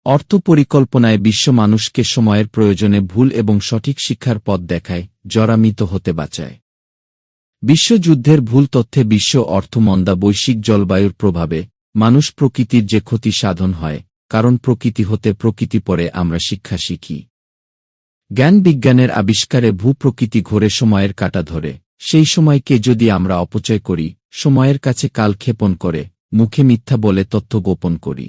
অর্থ পরিকল্পনায় বিশ্ব মানুষকে সময়ের প্রয়োজনে ভুল এবং সঠিক শিক্ষার পথ দেখায়, জরামিত হতে বাঁচায়। বিশ্বযুদ্ধের ভুল তথ্যে বিশ্ব অর্থমন্দা, বৈশ্বিক জলবায়ুর প্রভাবে মানুষ প্রকৃতির যে ক্ষতি সাধন হয়, কারণ প্রকৃতি হতে প্রকৃতি পরে আমরা শিক্ষা শিখি। জ্ঞান বিজ্ঞানের আবিষ্কারে ভূপ্রকৃতি ঘোরে সময়ের কাঁটা ধরে, সেই সময়কে যদি আমরা অপচয় করি, সময়ের কাছে কালক্ষেপণ করে মুখে মিথ্যা বলে তথ্য গোপন করি।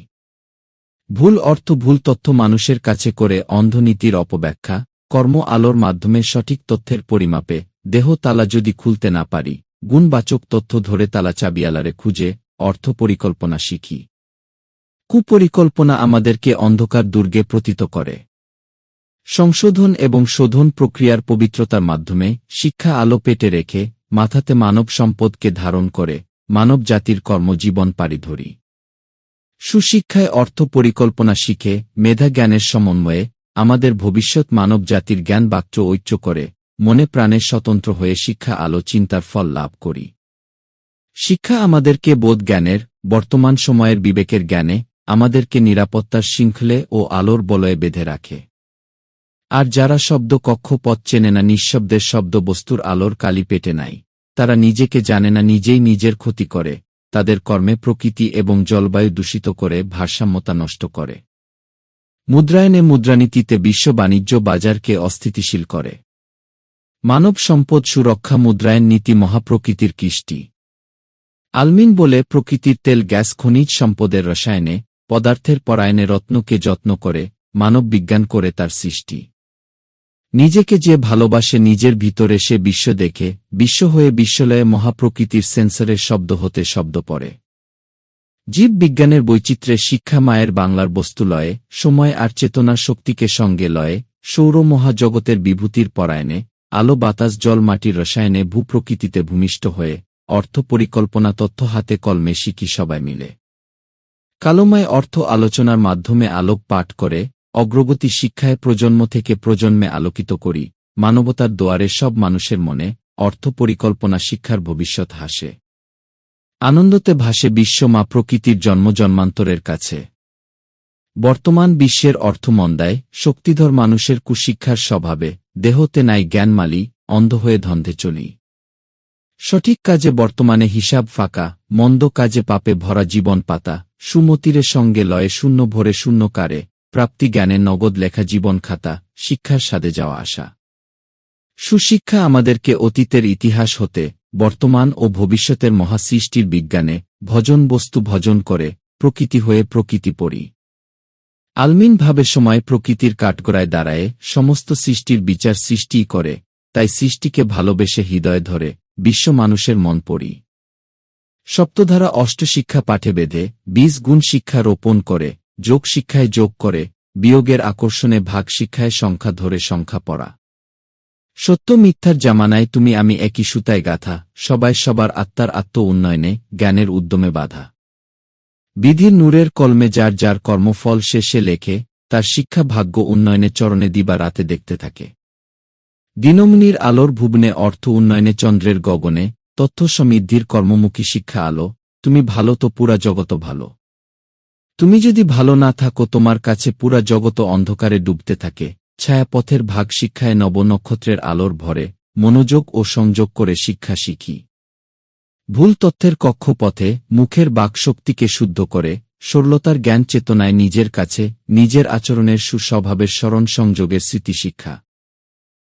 ভুল অর্থ ভুল তথ্য মানুষের কাছে করে অন্ধনীতির অপব্যাখ্যা, কর্ম আলোর মাধ্যমে সঠিক তথ্যের পরিমাপে দেহ তালা যদি খুলতে না পারি, গুণবাচক তথ্য ধরে তালা চাবিয়ালারে খুঁজে অর্থ পরিকল্পনা শিখি। কুপরিকল্পনা আমাদেরকে অন্ধকার দুর্গে পতিত করে। সংশোধন এবং শোধন প্রক্রিয়ার পবিত্রতার মাধ্যমে শিক্ষা আলো পেটে রেখে মাথাতে মানব সম্পদকে ধারণ করে মানব জাতির কর্মজীবন পাড়ি ধরি। সুশিক্ষায় অর্থ পরিকল্পনা শিখে মেধা জ্ঞানের সমন্বয়ে আমাদের ভবিষ্যৎ মানব জাতির জ্ঞান বাক্য ঐক্য করে মনে প্রাণে স্বতন্ত্র হয়ে শিক্ষা আলো চিন্তার ফল লাভ করি। শিক্ষা আমাদেরকে বোধ জ্ঞানের, বর্তমান সময়ের বিবেকের জ্ঞানে আমাদেরকে নিরাপত্তার শৃঙ্খলে ও আলোর বলয়ে বেঁধে রাখে। আর যারা শব্দ কক্ষপথ চেনে না, নিঃশব্দের শব্দবস্তুর আলোর কালি পেটে নাই, তারা নিজেকে জানে না, নিজেই নিজের ক্ষতি করে, তাদের কর্মে প্রকৃতি এবং জলবায়ু দূষিত করে ভারসাম্যতা নষ্ট করে। মুদ্রায়নে মুদ্রানীতিতে বিশ্ব বাণিজ্য বাজারকে অস্থিতিশীল করে। মানব সম্পদ সুরক্ষা মুদ্রায়ন নীতি মহাপ্রকৃতির কৃষ্টি। আলমিন বলে প্রকৃতির তেল, গ্যাস, খনিজ সম্পদের রসায়নে পদার্থের পরায়নে রত্নকে যত্ন করে মানব বিজ্ঞান করে তার সৃষ্টি। নিজেকে যে ভালোবাসে নিজের ভিতরে সে বিশ্ব দেখে, বিশ্ব হয়ে বিশ্বলয়ে মহাপ্রকৃতির সেন্সরের শব্দ হতে শব্দ পড়ে। জীব বিজ্ঞানের বৈচিত্র্যে শিক্ষা মায়ের বাংলার বস্তুলয়ে, সময় আর চেতনার শক্তিকে সঙ্গে লয়ে, সৌর মহাজগতের বিভূতির পরায়নে, আলো বাতাস জল মাটির রসায়নে ভূপ্রকৃতিতে ভূমিষ্ঠ হয়ে অর্থ পরিকল্পনা তথ্য হাতে কলমে শিখি সবাই মিলে। কালময় অর্থ আলোচনার মাধ্যমে আলোক পাঠ করে অগ্রগতি শিক্ষায় প্রজন্ম থেকে প্রজন্মে আলোকিত করি মানবতার দোয়ারে সব মানুষের মনে অর্থ পরিকল্পনা শিক্ষার ভবিষ্যৎ হাসে। আনন্দতে ভাসে বিশ্ব মা প্রকৃতির জন্ম জন্মান্তরের কাছে। বর্তমান বিশ্বের অর্থমন্দায় শক্তিধর মানুষের কুশিক্ষার স্বভাবে দেহতে নাই জ্ঞানমালি, অন্ধ হয়ে ধন্ধে চলি। সঠিক কাজে বর্তমানে হিসাব ফাঁকা, মন্দ কাজে পাপে ভরা জীবন পাতা, সুমতিরে সঙ্গে লয়ে শূন্য ভরে শূন্য কারে, প্রাপ্তি জ্ঞানে নগদ লেখা জীবন খাতা, শিক্ষার স্বাদে যাওয়া আসা। সুশিক্ষা আমাদেরকে অতীতের ইতিহাস হতে বর্তমান ও ভবিষ্যতের মহাসৃষ্টির বিজ্ঞানে ভজন বস্তু ভজন করে প্রকৃতি হয়ে প্রকৃতি পড়ি। আলমিন ভাবে সময় প্রকৃতির কাঠগড়ায় দাঁড়ায়ে সমস্ত সৃষ্টির বিচার সৃষ্টিই করে, তাই সৃষ্টিকে ভালোবেসে হৃদয়ে ধরে বিশ্ব মানুষের মন পড়ি। সপ্তধারা অষ্টশিক্ষা পাঠে বেঁধে 20 গুণ শিক্ষা রোপণ করে, যোগ শিক্ষায় যোগ করে, বিয়োগের আকর্ষণে ভাগ শিক্ষায় সংখ্যা ধরে সংখ্যা পড়া। সত্য মিথ্যার জামানায় তুমি আমি একই সুতায় গাথা, সবাই সবার আত্মার আত্ম উন্নয়নে জ্ঞানের উদ্যমে বাধা। বিধির নূরের কলমে যার যার কর্মফল শেষে লেখে, তার শিক্ষা ভাগ্য উন্নয়নে চরণে দিবা রাতে দেখতে থাকে। দিনমনির আলোর ভুবনে অর্থ উন্নয়নে চন্দ্রের গগনে, তথ্য সমৃদ্ধির কর্মমুখী শিক্ষা আলো, তুমি ভালো তো পুরা জগত ভালো। তুমি যদি ভালো না থাকো তোমার কাছে পুরা জগত অন্ধকারে ডুবতে থাকে। ছায়াপথের ভাগ শিক্ষায় নব নক্ষত্রের আলোর ভরে মনোযোগ ও সংযোগ করে শিক্ষা শিখি। ভুল তথ্যের কক্ষপথে মুখের বাকশক্তিকে শুদ্ধ করে সরলতার জ্ঞান চেতনায় নিজের কাছে নিজের আচরণের সুস্বভাবের স্মরণ সংযোগের স্মৃতিশিক্ষা।